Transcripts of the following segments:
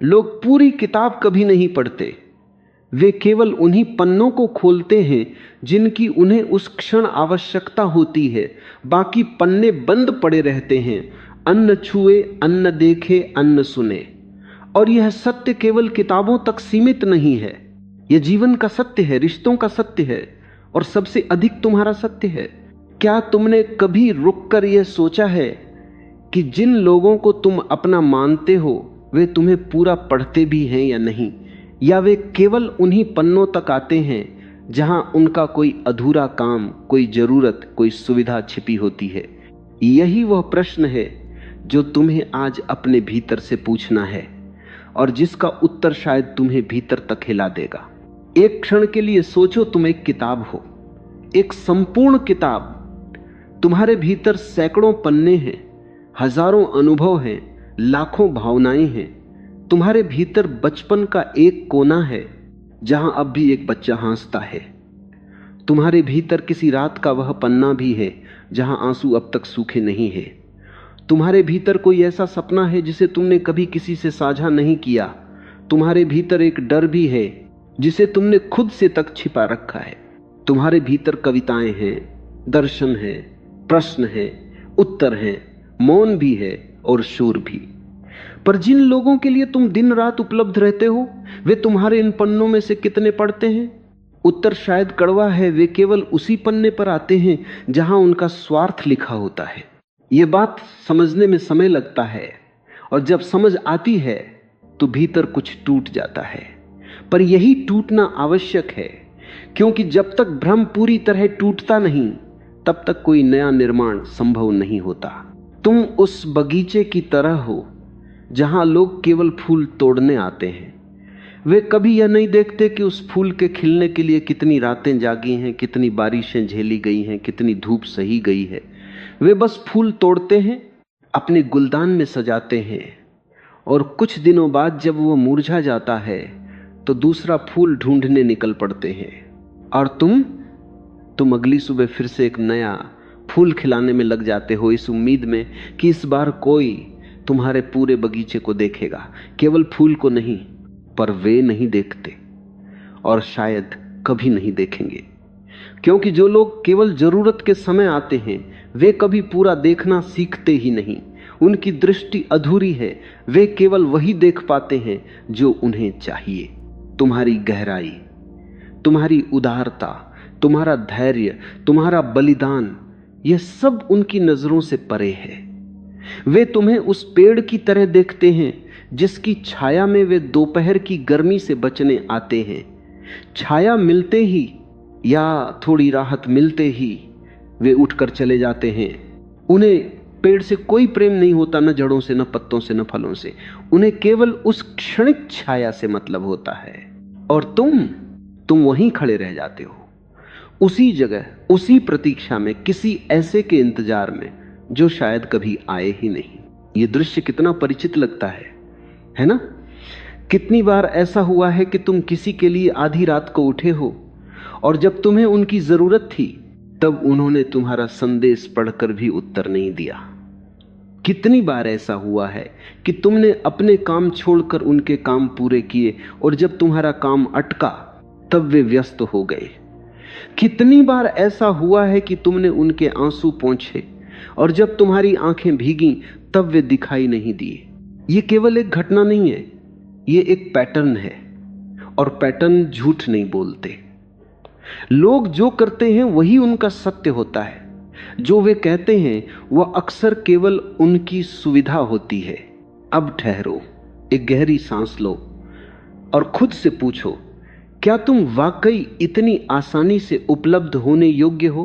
लोग पूरी किताब कभी नहीं पढ़ते, वे केवल उन्हीं पन्नों को खोलते हैं जिनकी उन्हें उस क्षण आवश्यकता होती है। बाकी पन्ने बंद पड़े रहते हैं। अन्न छुए, अन्न देखे, अन्न सुने। और यह सत्य केवल किताबों तक सीमित नहीं है, यह जीवन का सत्य है, रिश्तों का सत्य है, और सबसे अधिक तुम्हारा सत्य है। क्या तुमने कभी रुककर यह सोचा है कि जिन लोगों को तुम अपना मानते हो वे तुम्हें पूरा पढ़ते भी हैं या नहीं, या वे केवल उन्हीं पन्नों तक आते हैं जहां उनका कोई अधूरा काम, कोई जरूरत, कोई सुविधा छिपी होती है? यही वह प्रश्न है जो तुम्हें आज अपने भीतर से पूछना है और जिसका उत्तर शायद तुम्हें भीतर तक हिला देगा। एक क्षण के लिए सोचो तुम एक किताब हो, एक संपूर्ण किताब। तुम्हारे भीतर सैकड़ों पन्ने हैं, हजारों अनुभव हैं, लाखों भावनाएं हैं। तुम्हारे भीतर बचपन का एक कोना है जहां अब भी एक बच्चा हंसता है। तुम्हारे भीतर किसी रात का वह पन्ना भी है जहां आंसू अब तक सूखे नहीं है। तुम्हारे भीतर कोई ऐसा सपना है जिसे तुमने कभी किसी से साझा नहीं किया। तुम्हारे भीतर एक डर भी है जिसे तुमने खुद से तक छिपा रखा है। तुम्हारे भीतर कविताएं हैं, दर्शन है, प्रश्न है, उत्तर है, मौन भी है और शोर भी। पर जिन लोगों के लिए तुम दिन रात उपलब्ध रहते हो, वे तुम्हारे इन पन्नों में से कितने पढ़ते हैं? उत्तर शायद कड़वा है, वे केवल उसी पन्ने पर आते हैं जहां उनका स्वार्थ लिखा होता है। यह बात समझने में समय लगता है, और जब समझ आती है तो भीतर कुछ टूट जाता है। पर यही टूटना आवश्यक है, क्योंकि जब तक भ्रम पूरी तरह टूटता नहीं तब तक कोई नया निर्माण संभव नहीं होता। तुम उस बगीचे की तरह हो जहां लोग केवल फूल तोड़ने आते हैं। वे कभी यह नहीं देखते कि उस फूल के खिलने के लिए कितनी रातें जागी हैं, कितनी बारिशें झेली गई हैं, कितनी धूप सही गई है। वे बस फूल तोड़ते हैं, अपने गुलदान में सजाते हैं, और कुछ दिनों बाद जब वो मुरझा जाता है तो दूसरा फूल ढूंढने निकल पड़ते हैं। और तुम अगली सुबह फिर से एक नया फूल खिलाने में लग जाते हो, इस उम्मीद में कि इस बार कोई तुम्हारे पूरे बगीचे को देखेगा, केवल फूल को नहीं। पर वे नहीं देखते और शायद कभी नहीं देखेंगे, क्योंकि जो लोग केवल जरूरत के समय आते हैं वे कभी पूरा देखना सीखते ही नहीं। उनकी दृष्टि अधूरी है, वे केवल वही देख पाते हैं जो उन्हें चाहिए। तुम्हारी गहराई, तुम्हारी उदारता, तुम्हारा धैर्य, तुम्हारा बलिदान, यह सब उनकी नजरों से परे है। वे तुम्हें उस पेड़ की तरह देखते हैं जिसकी छाया में वे दोपहर की गर्मी से बचने आते हैं। छाया मिलते ही या थोड़ी राहत मिलते ही वे उठकर चले जाते हैं। उन्हें पेड़ से कोई प्रेम नहीं होता, न जड़ों से, न पत्तों से, न फलों से। उन्हें केवल उस क्षणिक छाया से मतलब होता है। और तुम वहीं खड़े रह जाते हो, उसी जगह, उसी प्रतीक्षा में, किसी ऐसे के इंतजार में जो शायद कभी आए ही नहीं। यह दृश्य कितना परिचित लगता है ना? कितनी बार ऐसा हुआ है कि तुम किसी के लिए आधी रात को उठे हो और जब तुम्हें उनकी जरूरत थी तब उन्होंने तुम्हारा संदेश पढ़कर भी उत्तर नहीं दिया। कितनी बार ऐसा हुआ है कि तुमने अपने काम छोड़कर उनके काम पूरे किए और जब तुम्हारा काम अटका तब वे व्यस्त हो गए। कितनी बार ऐसा हुआ है कि तुमने उनके आंसू पोंछे और जब तुम्हारी आंखें भीगी तब वे दिखाई नहीं दिए। ये केवल एक घटना नहीं है, ये एक पैटर्न है, और पैटर्न झूठ नहीं बोलते। लोग जो करते हैं वही उनका सत्य होता है। जो वे कहते हैं वह अक्सर केवल उनकी सुविधा होती है। अब ठहरो, एक गहरी सांस लो और खुद से पूछो, क्या तुम वाकई इतनी आसानी से उपलब्ध होने योग्य हो?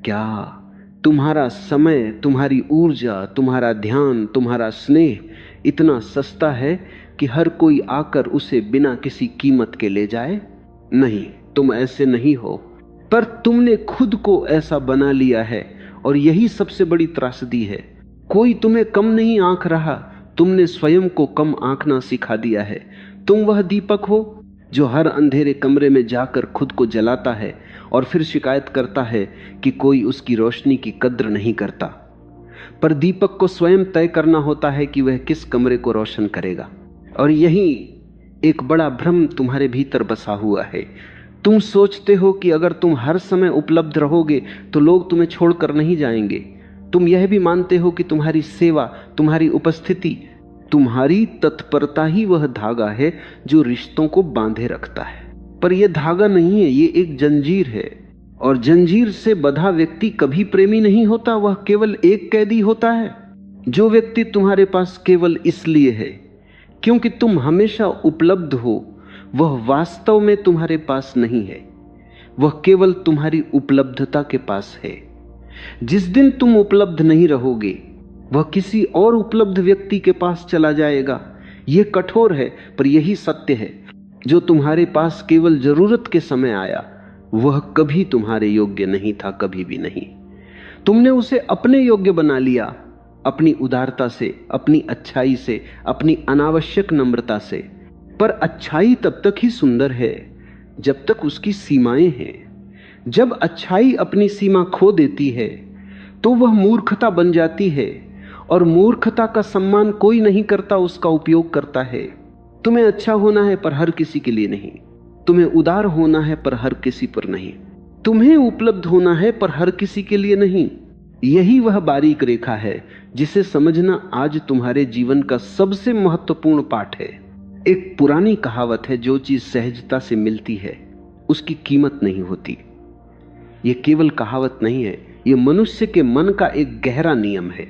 क्या तुम्हारा समय, तुम्हारी ऊर्जा, तुम्हारा ध्यान, तुम्हारा स्नेह इतना सस्ता है कि हर कोई आकर उसे बिना किसी कीमत के ले जाए? नहीं, तुम ऐसे नहीं हो, पर तुमने खुद को ऐसा बना लिया है, और यही सबसे बड़ी त्रासदी है। कोई तुम्हें कम नहीं आंक रहा, तुमने स्वयं को कम आंकना सिखा दिया है। तुम वह दीपक हो जो हर अंधेरे कमरे में जाकर खुद को जलाता है और फिर शिकायत करता है कि कोई उसकी रोशनी की कद्र नहीं करता। पर दीपक को स्वयं तय करना होता है कि वह किस कमरे को रोशन करेगा। और यही एक बड़ा भ्रम तुम्हारे भीतर बसा हुआ है। तुम सोचते हो कि अगर तुम हर समय उपलब्ध रहोगे तो लोग तुम्हें छोड़कर नहीं जाएंगे। तुम यह भी मानते हो कि तुम्हारी सेवा, तुम्हारी उपस्थिति, तुम्हारी तत्परता ही वह धागा है जो रिश्तों को बांधे रखता है। पर यह धागा नहीं है, ये एक जंजीर है। और जंजीर से बंधा व्यक्ति कभी प्रेमी नहीं होता, वह केवल एक कैदी होता है। जो व्यक्ति तुम्हारे पास केवल इसलिए है क्योंकि तुम हमेशा उपलब्ध हो, वह वास्तव में तुम्हारे पास नहीं है, वह केवल तुम्हारी उपलब्धता के पास है। जिस दिन तुम उपलब्ध नहीं रहोगे, वह किसी और उपलब्ध व्यक्ति के पास चला जाएगा। यह कठोर है, पर यही सत्य है। जो तुम्हारे पास केवल जरूरत के समय आया, वह कभी तुम्हारे योग्य नहीं था, कभी भी नहीं। तुमने उसे अपने योग्य बना लिया, अपनी उदारता से, अपनी अच्छाई से, अपनी अनावश्यक नम्रता से। पर अच्छाई तब तक ही सुंदर है जब तक उसकी सीमाएं हैं। जब अच्छाई अपनी सीमा खो देती है तो वह मूर्खता बन जाती है, और मूर्खता का सम्मान कोई नहीं करता, उसका उपयोग करता है। तुम्हें अच्छा होना है पर हर किसी के लिए नहीं, तुम्हें उदार होना है पर हर किसी पर नहीं, तुम्हें उपलब्ध होना है पर हर किसी के लिए नहीं। यही वह बारीक रेखा है जिसे समझना आज तुम्हारे जीवन का सबसे महत्वपूर्ण पाठ है। एक पुरानी कहावत है, जो चीज सहजता से मिलती है उसकी कीमत नहीं होती। यह केवल कहावत नहीं है, यह मनुष्य के मन का एक गहरा नियम है।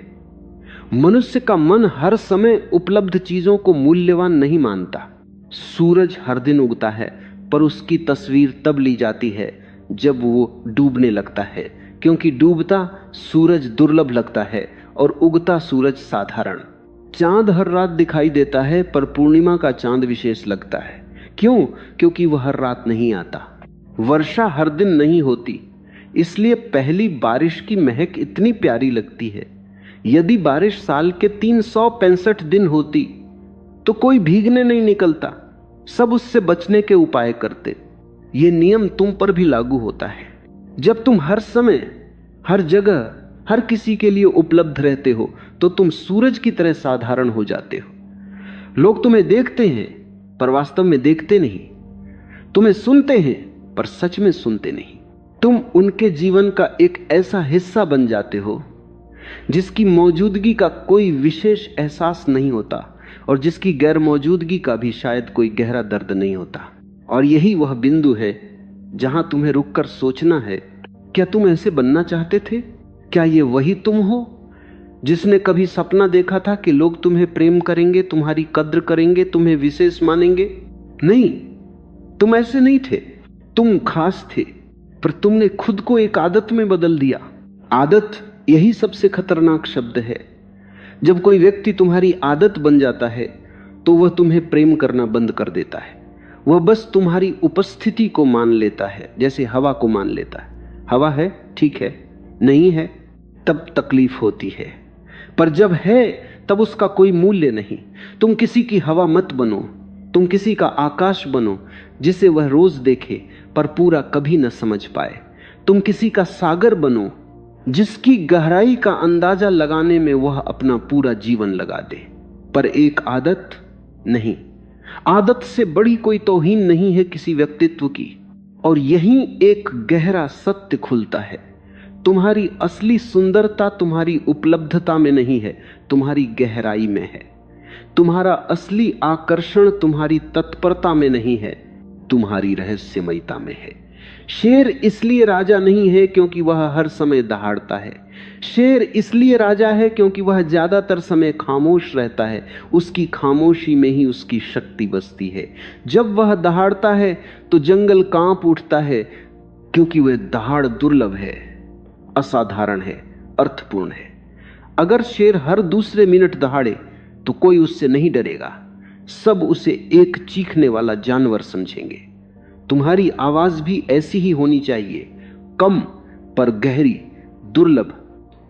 मनुष्य का मन हर समय उपलब्ध चीजों को मूल्यवान नहीं मानता। सूरज हर दिन उगता है, पर उसकी तस्वीर तब ली जाती है जब वो डूबने लगता है, क्योंकि डूबता सूरज दुर्लभ लगता है और उगता सूरज साधारण। चांद हर रात दिखाई देता है, पर पूर्णिमा का चांद विशेष लगता है। क्यों? क्योंकि वह हर रात नहीं आता। वर्षा हर दिन नहीं होती, इसलिए पहली बारिश की महक इतनी प्यारी लगती है। यदि बारिश साल के 365 दिन होती तो कोई भीगने नहीं निकलता, सब उससे बचने के उपाय करते। ये नियम तुम पर भी लागू होता है। जब तुम हर समय, हर जगह, हर किसी के लिए उपलब्ध रहते हो तो तुम सूरज की तरह साधारण हो जाते हो। लोग तुम्हें देखते हैं पर वास्तव में देखते नहीं, तुम्हें सुनते हैं पर सच में सुनते नहीं। तुम उनके जीवन का एक ऐसा हिस्सा बन जाते हो जिसकी मौजूदगी का कोई विशेष एहसास नहीं होता, और जिसकी गैर मौजूदगी का भी शायद कोई गहरा दर्द नहीं होता। और यही वह बिंदु है जहां तुम्हें रुककर सोचना है, क्या तुम ऐसे बनना चाहते थे? क्या ये वही तुम हो जिसने कभी सपना देखा था कि लोग तुम्हें प्रेम करेंगे, तुम्हारी कद्र करेंगे, तुम्हें विशेष मानेंगे? नहीं, तुम ऐसे नहीं थे। तुम खास थे, पर तुमने खुद को एक आदत में बदल दिया। आदत, यही सबसे खतरनाक शब्द है। जब कोई व्यक्ति तुम्हारी आदत बन जाता है तो वह तुम्हें प्रेम करना बंद कर देता है। वह बस तुम्हारी उपस्थिति को मान लेता है, जैसे हवा को मान लेता है। हवा है, ठीक है, नहीं है तब तकलीफ होती है, पर जब है तब उसका कोई मूल्य नहीं। तुम किसी की हवा मत बनो, तुम किसी का आकाश बनो जिसे वह रोज देखे पर पूरा कभी न समझ पाए। तुम किसी का सागर बनो जिसकी गहराई का अंदाजा लगाने में वह अपना पूरा जीवन लगा दे। पर एक आदत नहीं, आदत से बड़ी कोई तौहीन नहीं है किसी व्यक्तित्व की। और यहीं एक गहरा सत्य खुलता है, तुम्हारी असली सुंदरता तुम्हारी उपलब्धता में नहीं है, तुम्हारी गहराई में है। तुम्हारा असली आकर्षण तुम्हारी तत्परता में नहीं है, तुम्हारी रहस्यमयता में है। शेर इसलिए राजा नहीं है क्योंकि वह हर समय दहाड़ता है। शेर इसलिए राजा है क्योंकि वह ज्यादातर समय खामोश रहता है। उसकी खामोशी में ही उसकी शक्ति बसती है। जब वह दहाड़ता है तो जंगल कांप उठता है, क्योंकि वह दहाड़ दुर्लभ है, असाधारण है, अर्थपूर्ण है। अगर शेर हर दूसरे मिनट दहाड़े तो कोई उससे नहीं डरेगा, सब उसे एक चीखने वाला जानवर समझेंगे। तुम्हारी आवाज भी ऐसी ही होनी चाहिए, कम पर गहरी, दुर्लभ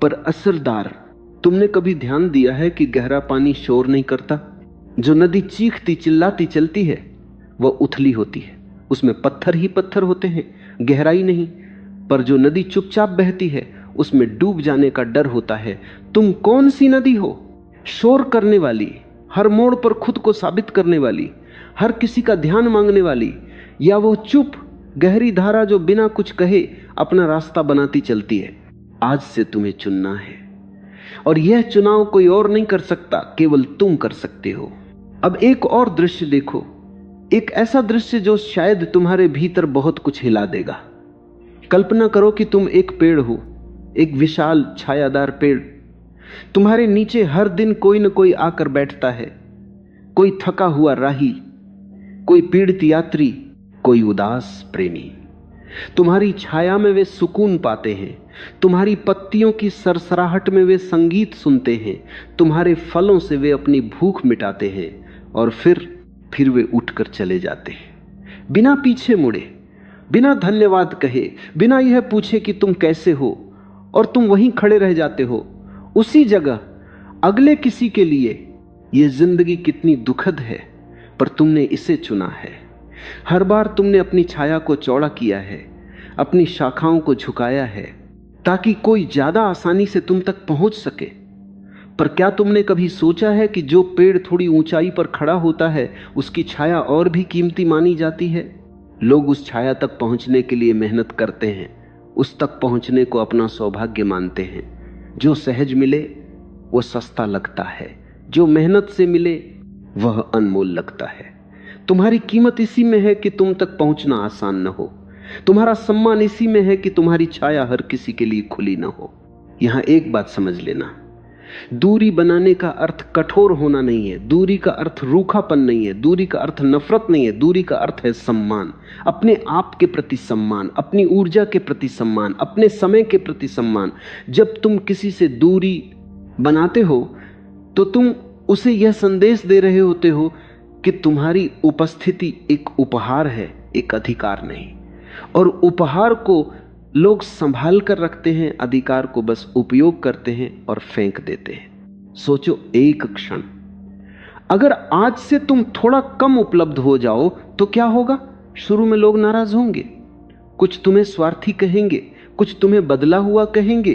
पर असरदार। तुमने कभी ध्यान दिया है कि गहरा पानी शोर नहीं करता? जो नदी चीखती चिल्लाती चलती है वह उथली होती है, उसमें पत्थर ही पत्थर होते हैं, गहराई नहीं। पर जो नदी चुपचाप बहती है उसमें डूब जाने का डर होता है। तुम कौन सी नदी हो? शोर करने वाली, हर मोड़ पर खुद को साबित करने वाली, हर किसी का ध्यान मांगने वाली, या वो चुप गहरी धारा जो बिना कुछ कहे अपना रास्ता बनाती चलती है। आज से तुम्हें चुनना है, और यह चुनाव कोई और नहीं कर सकता, केवल तुम कर सकते हो। अब एक और दृश्य देखो, एक ऐसा दृश्य जो शायद तुम्हारे भीतर बहुत कुछ हिला देगा। कल्पना करो कि तुम एक पेड़ हो, एक विशाल छायादार पेड़। तुम्हारे नीचे हर दिन कोई न कोई आकर बैठता है, कोई थका हुआ राही, कोई पीड़ित यात्री, कोई उदास प्रेमी। तुम्हारी छाया में वे सुकून पाते हैं, तुम्हारी पत्तियों की सरसराहट में वे संगीत सुनते हैं, तुम्हारे फलों से वे अपनी भूख मिटाते हैं, और फिर वे उठकर चले जाते हैं, बिना पीछे मुड़े, बिना धन्यवाद कहे, बिना यह पूछे कि तुम कैसे हो, और तुम वहीं खड़े रह जाते हो, उसी जगह, अगले किसी के लिए। यह जिंदगी कितनी दुखद है, पर तुमने इसे चुना है। हर बार तुमने अपनी छाया को चौड़ा किया है, अपनी शाखाओं को झुकाया है, ताकि कोई ज्यादा आसानी से तुम तक पहुंच सके। पर क्या तुमने कभी सोचा है कि जो पेड़ थोड़ी ऊंचाई पर खड़ा होता है, उसकी छाया और भी कीमती मानी जाती है? लोग उस छाया तक पहुंचने के लिए मेहनत करते हैं, उस तक पहुंचने को अपना सौभाग्य मानते हैं। जो सहज मिले वो सस्ता लगता है, जो मेहनत से मिले वह अनमोल लगता है। तुम्हारी कीमत इसी में है कि तुम तक पहुंचना आसान न हो। तुम्हारा सम्मान इसी में है कि तुम्हारी छाया हर किसी के लिए खुली न हो। यहां एक बात समझ लेना, दूरी बनाने का अर्थ कठोर होना नहीं है, दूरी का अर्थ रूखापन नहीं है, दूरी का अर्थ नफरत नहीं है, दूरी का अर्थ है सम्मान। अपने आप के प्रति सम्मान, अपनी ऊर्जा के प्रति सम्मान, अपने समय के प्रति सम्मान। जब तुम किसी से दूरी बनाते हो तो तुम उसे यह संदेश दे रहे होते हो कि तुम्हारी उपस्थिति एक उपहार है, एक अधिकार नहीं। और उपहार को लोग संभाल कर रखते हैं, अधिकार को बस उपयोग करते हैं और फेंक देते हैं। सोचो एक क्षण, अगर आज से तुम थोड़ा कम उपलब्ध हो जाओ तो क्या होगा? शुरू में लोग नाराज होंगे, कुछ तुम्हें स्वार्थी कहेंगे, कुछ तुम्हें बदला हुआ कहेंगे,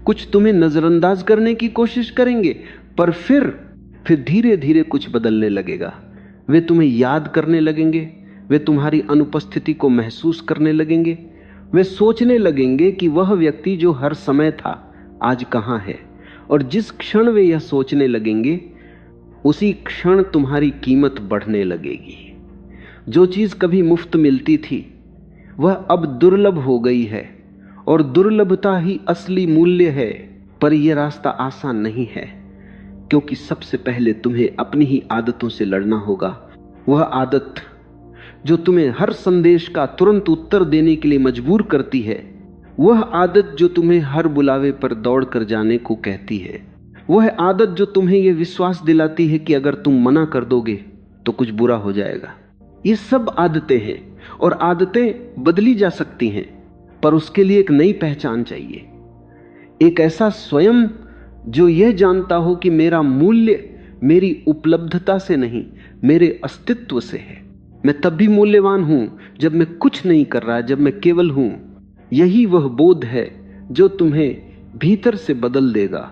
कुछ तुम्हें नजरअंदाज करने की कोशिश करेंगे, पर फिर धीरे धीरे कुछ बदलने लगेगा। वे तुम्हें याद करने लगेंगे, वे तुम्हारी अनुपस्थिति को महसूस करने लगेंगे, वे सोचने लगेंगे कि वह व्यक्ति जो हर समय था आज कहां है। और जिस क्षण वे यह सोचने लगेंगे, उसी क्षण तुम्हारी कीमत बढ़ने लगेगी। जो चीज कभी मुफ्त मिलती थी वह अब दुर्लभ हो गई है, और दुर्लभता ही असली मूल्य है। पर यह रास्ता आसान नहीं है, क्योंकि सबसे पहले तुम्हें अपनी ही आदतों से लड़ना होगा। वह आदत जो तुम्हें हर संदेश का तुरंत उत्तर देने के लिए मजबूर करती है, वह आदत जो तुम्हें हर बुलावे पर दौड़ कर जाने को कहती है, वह आदत जो तुम्हें यह विश्वास दिलाती है कि अगर तुम मना कर दोगे तो कुछ बुरा हो जाएगा। ये सब आदतें हैं, और आदतें बदली जा सकती हैं, पर उसके लिए एक नई पहचान चाहिए। एक ऐसा स्वयं जो यह जानता हो कि मेरा मूल्य मेरी उपलब्धता से नहीं, मेरे अस्तित्व से है। मैं तब भी मूल्यवान हूं जब मैं कुछ नहीं कर रहा, जब मैं केवल हूं। यही वह बोध है जो तुम्हें भीतर से बदल देगा।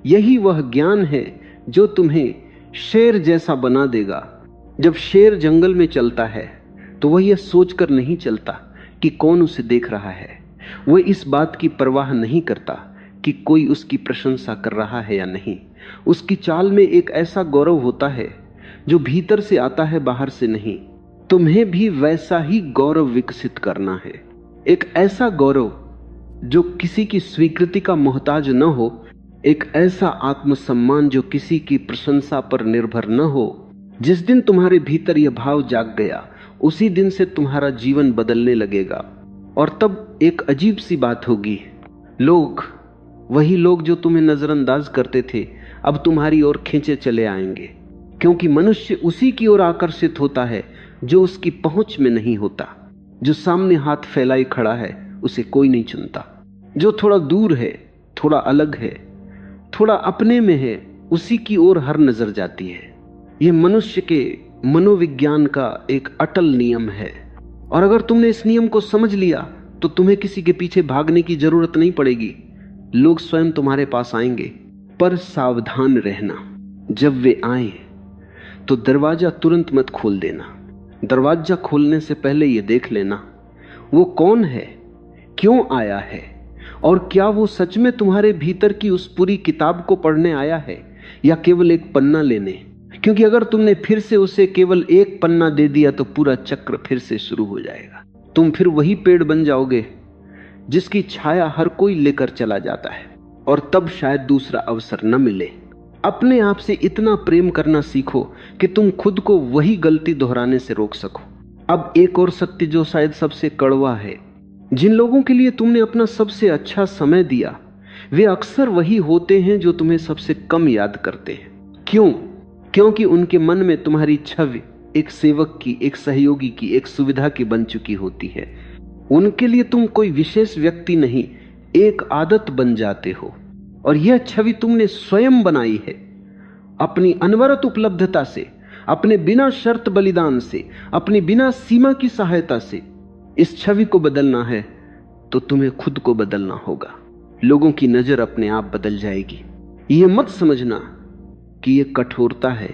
यही वह ज्ञान है जो तुम्हें शेर जैसा बना देगा। जब शेर जंगल में चलता है तो वह यह सोचकर नहीं चलता कि कौन उसे देख रहा है। वह इस बात की परवाह नहीं करता कि कोई उसकी प्रशंसा कर रहा है या नहीं। उसकी चाल में एक ऐसा गौरव होता है जो भीतर से आता है, बाहर से नहीं। तुम्हें भी वैसा ही गौरव विकसित करना है, एक ऐसा गौरव जो किसी की स्वीकृति का मोहताज न हो, एक ऐसा आत्मसम्मान जो किसी की प्रशंसा पर निर्भर न हो। जिस दिन तुम्हारे भीतर यह भाव जाग गया, उसी दिन से तुम्हारा जीवन बदलने लगेगा। और तब एक अजीब सी बात होगी, वही लोग जो तुम्हें नजरअंदाज करते थे अब तुम्हारी ओर खींचे चले आएंगे, क्योंकि मनुष्य उसी की ओर आकर्षित होता है जो उसकी पहुंच में नहीं होता। जो सामने हाथ फैलाए खड़ा है उसे कोई नहीं चुनता। जो थोड़ा दूर है, थोड़ा अलग है, थोड़ा अपने में है, उसी की ओर हर नजर जाती है। यह मनुष्य के मनोविज्ञान का एक अटल नियम है, और अगर तुमने इस नियम को समझ लिया तो तुम्हें किसी के पीछे भागने की जरूरत नहीं पड़ेगी। लोग स्वयं तुम्हारे पास आएंगे, पर सावधान रहना। जब वे आए तो दरवाजा तुरंत मत खोल देना। दरवाजा खोलने से पहले यह देख लेना वो कौन है, क्यों आया है, और क्या वो सच में तुम्हारे भीतर की उस पूरी किताब को पढ़ने आया है या केवल एक पन्ना लेने। क्योंकि अगर तुमने फिर से उसे केवल एक पन्ना दे दिया तो पूरा चक्र फिर से शुरू हो जाएगा। तुम फिर वही पेड़ बन जाओगे जिसकी छाया हर कोई लेकर चला जाता है, और तब शायद दूसरा अवसर न मिले। अपने आप से इतना प्रेम करना सीखो कि तुम खुद को वही गलती दोहराने से रोक सको। अब एक और सत्य जो शायद सबसे कड़वा है, जिन लोगों के लिए तुमने अपना सबसे अच्छा समय दिया वे अक्सर वही होते हैं जो तुम्हें सबसे कम याद करते हैं। क्यों? क्योंकि उनके मन में तुम्हारी छवि एक सेवक की, एक सहयोगी की, एक सुविधा की बन चुकी होती है। उनके लिए तुम कोई विशेष व्यक्ति नहीं, एक आदत बन जाते हो, और यह छवि तुमने स्वयं बनाई है अपनी अनवरत उपलब्धता से, अपने बिना शर्त बलिदान से, अपनी बिना सीमा की सहायता से। इस छवि को बदलना है तो तुम्हें खुद को बदलना होगा। लोगों की नजर अपने आप बदल जाएगी। यह मत समझना कि यह कठोरता है,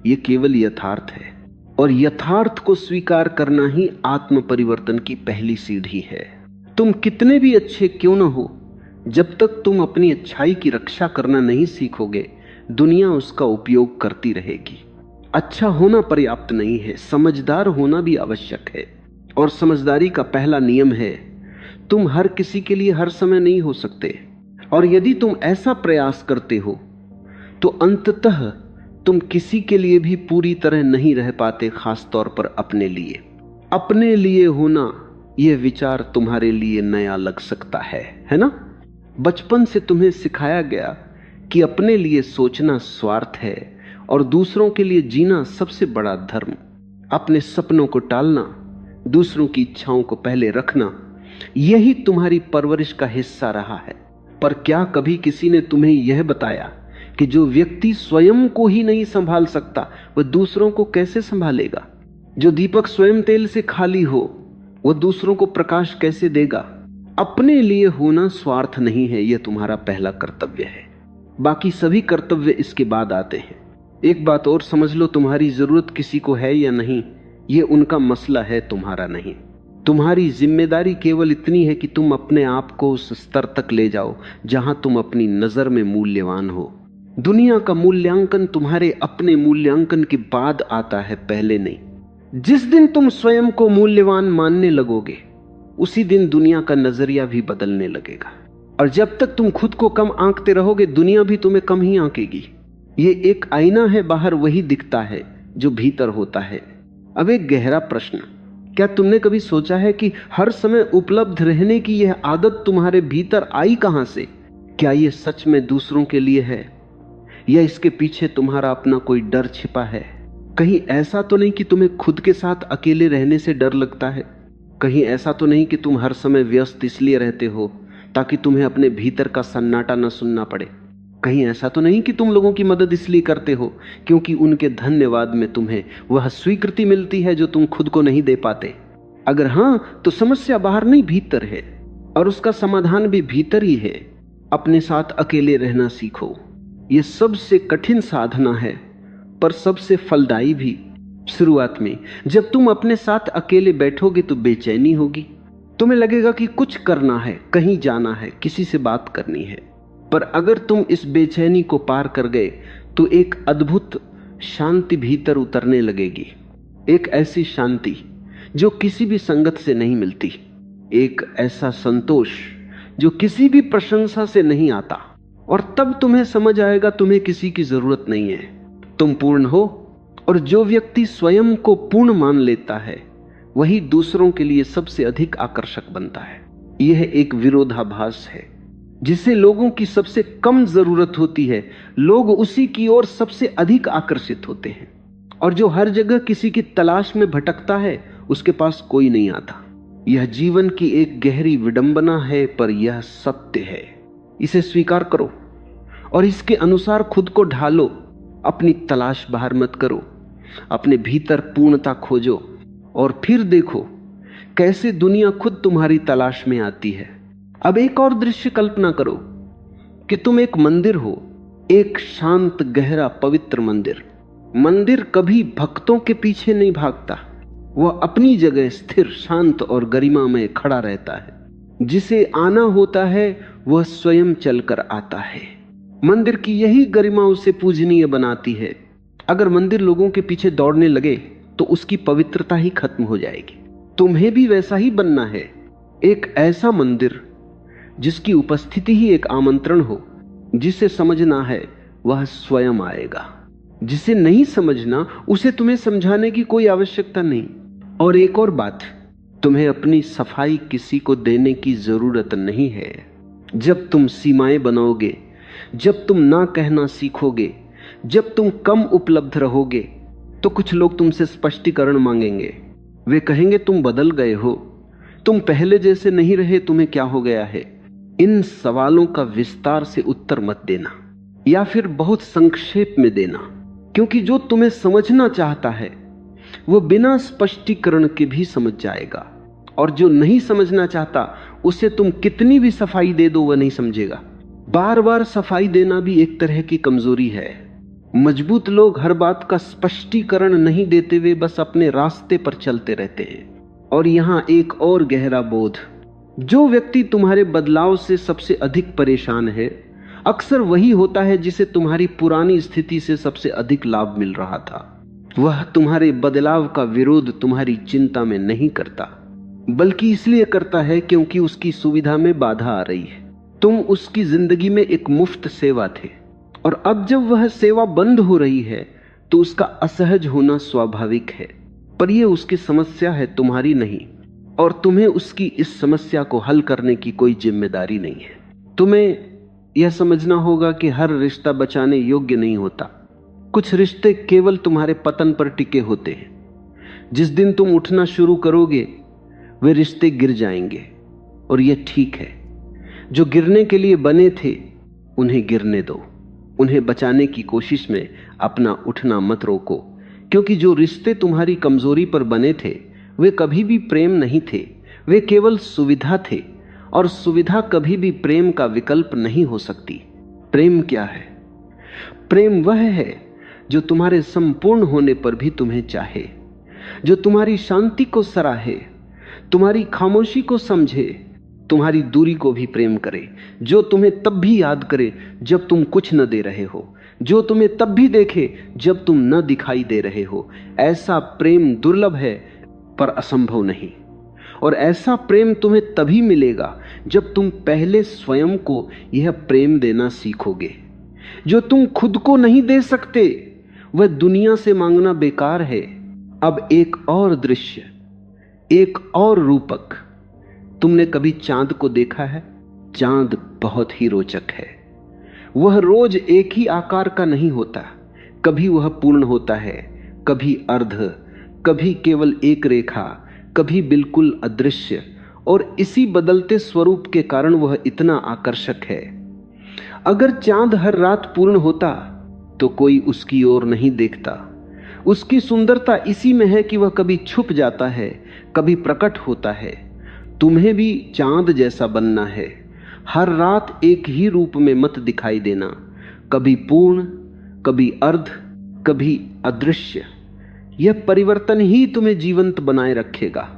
यह केवल यथार्थ है, और यथार्थ को स्वीकार करना ही आत्म परिवर्तन की पहली सीढ़ी है। तुम कितने भी अच्छे क्यों न हो, जब तक तुम अपनी अच्छाई की रक्षा करना नहीं सीखोगे, दुनिया उसका उपयोग करती रहेगी। अच्छा होना पर्याप्त नहीं है, समझदार होना भी आवश्यक है। और समझदारी का पहला नियम है, तुम हर किसी के लिए हर समय नहीं हो सकते, और यदि तुम ऐसा प्रयास करते हो तो अंततः तुम किसी के लिए भी पूरी तरह नहीं रह पाते, खास तौर पर अपने लिए। अपने लिए होना, यह विचार तुम्हारे लिए नया लग सकता है ना? बचपन से तुम्हें सिखाया गया कि अपने लिए सोचना स्वार्थ है और दूसरों के लिए जीना सबसे बड़ा धर्म। अपने सपनों को टालना, दूसरों की इच्छाओं को पहले रखना, यही तुम्हारी परवरिश का हिस्सा रहा है। पर क्या कभी किसी ने तुम्हें यह बताया कि जो व्यक्ति स्वयं को ही नहीं संभाल सकता वह दूसरों को कैसे संभालेगा? जो दीपक स्वयं तेल से खाली हो वह दूसरों को प्रकाश कैसे देगा? अपने लिए होना स्वार्थ नहीं है, यह तुम्हारा पहला कर्तव्य है। बाकी सभी कर्तव्य इसके बाद आते हैं। एक बात और समझ लो, तुम्हारी जरूरत किसी को है या नहीं, यह उनका मसला है, तुम्हारा नहीं। तुम्हारी जिम्मेदारी केवल इतनी है कि तुम अपने आप को उस स्तर तक ले जाओ जहां तुम अपनी नजर में मूल्यवान हो। दुनिया का मूल्यांकन तुम्हारे अपने मूल्यांकन के बाद आता है, पहले नहीं। जिस दिन तुम स्वयं को मूल्यवान मानने लगोगे उसी दिन दुनिया का नजरिया भी बदलने लगेगा। और जब तक तुम खुद को कम आंकते रहोगे, दुनिया भी तुम्हें कम ही आंकेगी। ये एक आईना है, बाहर वही दिखता है जो भीतर होता है। अब एक गहरा प्रश्न, क्या तुमने कभी सोचा है कि हर समय उपलब्ध रहने की यह आदत तुम्हारे भीतर आई कहां से? क्या यह सच में दूसरों के लिए है या इसके पीछे तुम्हारा अपना कोई डर छिपा है? कहीं ऐसा तो नहीं कि तुम्हें खुद के साथ अकेले रहने से डर लगता है? कहीं ऐसा तो नहीं कि तुम हर समय व्यस्त इसलिए रहते हो ताकि तुम्हें अपने भीतर का सन्नाटा न सुनना पड़े? कहीं ऐसा तो नहीं कि तुम लोगों की मदद इसलिए करते हो क्योंकि उनके धन्यवाद में तुम्हें वह स्वीकृति मिलती है जो तुम खुद को नहीं दे पाते? अगर हां, तो समस्या बाहर नहीं भीतर है, और उसका समाधान भी भीतर ही है। अपने साथ अकेले रहना सीखो। यह सबसे कठिन साधना है पर सबसे फलदायी भी। शुरुआत में जब तुम अपने साथ अकेले बैठोगे तो बेचैनी होगी, तुम्हें लगेगा कि कुछ करना है, कहीं जाना है, किसी से बात करनी है। पर अगर तुम इस बेचैनी को पार कर गए तो एक अद्भुत शांति भीतर उतरने लगेगी। एक ऐसी शांति जो किसी भी संगत से नहीं मिलती, एक ऐसा संतोष जो किसी भी प्रशंसा से नहीं आता। और तब तुम्हें समझ आएगा तुम्हें किसी की जरूरत नहीं है, तुम पूर्ण हो। और जो व्यक्ति स्वयं को पूर्ण मान लेता है वही दूसरों के लिए सबसे अधिक आकर्षक बनता है। यह एक विरोधाभास है। जिसे लोगों की सबसे कम जरूरत होती है, लोग उसी की ओर सबसे अधिक आकर्षित होते हैं। और जो हर जगह किसी की तलाश में भटकता है उसके पास कोई नहीं आता। यह जीवन की एक गहरी विडंबना है, पर यह सत्य है। इसे स्वीकार करो और इसके अनुसार खुद को ढालो। अपनी तलाश बाहर मत करो, अपने भीतर पूर्णता खोजो और फिर देखो कैसे दुनिया खुद तुम्हारी तलाश में आती है। अब एक और दृश्य कल्पना करो कि तुम एक मंदिर हो, एक शांत, गहरा, पवित्र मंदिर। मंदिर कभी भक्तों के पीछे नहीं भागता, वह अपनी जगह स्थिर, शांत और गरिमा में खड़ा रहता है। जिसे आना होता है वह स्वयं चलकर आता है। मंदिर की यही गरिमा उसे पूजनीय बनाती है। अगर मंदिर लोगों के पीछे दौड़ने लगे तो उसकी पवित्रता ही खत्म हो जाएगी। तुम्हें भी वैसा ही बनना है, एक ऐसा मंदिर जिसकी उपस्थिति ही एक आमंत्रण हो। जिसे समझना है वह स्वयं आएगा, जिसे नहीं समझना उसे तुम्हें समझाने की कोई आवश्यकता नहीं। और एक और बात, तुम्हें अपनी सफाई किसी को देने की जरूरत नहीं है। जब तुम सीमाएं बनाओगे, जब तुम ना कहना सीखोगे, जब तुम कम उपलब्ध रहोगे, तो कुछ लोग तुमसे स्पष्टीकरण मांगेंगे। वे कहेंगे तुम बदल गए हो, तुम पहले जैसे नहीं रहे, तुम्हें क्या हो गया है। इन सवालों का विस्तार से उत्तर मत देना, या फिर बहुत संक्षेप में देना, क्योंकि जो तुम्हें समझना चाहता है वो बिना स्पष्टीकरण के भी समझ जाएगा, और जो नहीं समझना चाहता उसे तुम कितनी भी सफाई दे दो वह नहीं समझेगा। बार बार सफाई देना भी एक तरह की कमजोरी है। मजबूत लोग हर बात का स्पष्टीकरण नहीं देते, वे बस अपने रास्ते पर चलते रहते हैं। और यहां एक और गहरा बोध, जो व्यक्ति तुम्हारे बदलाव से सबसे अधिक परेशान है अक्सर वही होता है जिसे तुम्हारी पुरानी स्थिति से सबसे अधिक लाभ मिल रहा था। वह तुम्हारे बदलाव का विरोध तुम्हारी चिंता में नहीं करता, बल्कि इसलिए करता है क्योंकि उसकी सुविधा में बाधा आ रही है। तुम उसकी जिंदगी में एक मुफ्त सेवा थे, और अब जब वह सेवा बंद हो रही है तो उसका असहज होना स्वाभाविक है। पर यह उसकी समस्या है, तुम्हारी नहीं, और तुम्हें उसकी इस समस्या को हल करने की कोई जिम्मेदारी नहीं है। तुम्हें यह समझना होगा कि हर रिश्ता बचाने योग्य नहीं होता। कुछ रिश्ते केवल तुम्हारे पतन पर टिके होते हैं। जिस दिन तुम उठना शुरू करोगे वे रिश्ते गिर जाएंगे, और यह ठीक है। जो गिरने के लिए बने थे उन्हें गिरने दो। उन्हें बचाने की कोशिश में अपना उठना मत रोको, क्योंकि जो रिश्ते तुम्हारी कमजोरी पर बने थे वे कभी भी प्रेम नहीं थे, वे केवल सुविधा थे, और सुविधा कभी भी प्रेम का विकल्प नहीं हो सकती। प्रेम क्या है? प्रेम वह है जो तुम्हारे संपूर्ण होने पर भी तुम्हें चाहे, जो तुम्हारी शांति को सराहे, तुम्हारी खामोशी को समझे, तुम्हारी दूरी को भी प्रेम करे, जो तुम्हें तब भी याद करे जब तुम कुछ न दे रहे हो, जो तुम्हें तब भी देखे जब तुम न दिखाई दे रहे हो। ऐसा प्रेम दुर्लभ है पर असंभव नहीं, और ऐसा प्रेम तुम्हें तभी मिलेगा जब तुम पहले स्वयं को यह प्रेम देना सीखोगे। जो तुम खुद को नहीं दे सकते वह दुनिया से मांगना बेकार है। अब एक और दृश्य, एक और रूपक। तुमने कभी चांद को देखा है? चांद बहुत ही रोचक है। वह रोज एक ही आकार का नहीं होता। कभी वह पूर्ण होता है, कभी अर्ध, कभी केवल एक रेखा, कभी बिल्कुल अदृश्य, और इसी बदलते स्वरूप के कारण वह इतना आकर्षक है। अगर चांद हर रात पूर्ण होता तो कोई उसकी ओर नहीं देखता। उसकी सुंदरता इसी में है कि वह कभी छुप जाता है, कभी प्रकट होता है। तुम्हें भी चांद जैसा बनना है। हर रात एक ही रूप में मत दिखाई देना, कभी पूर्ण, कभी अर्ध, कभी अदृश्य। यह परिवर्तन ही तुम्हें जीवंत बनाए रखेगा,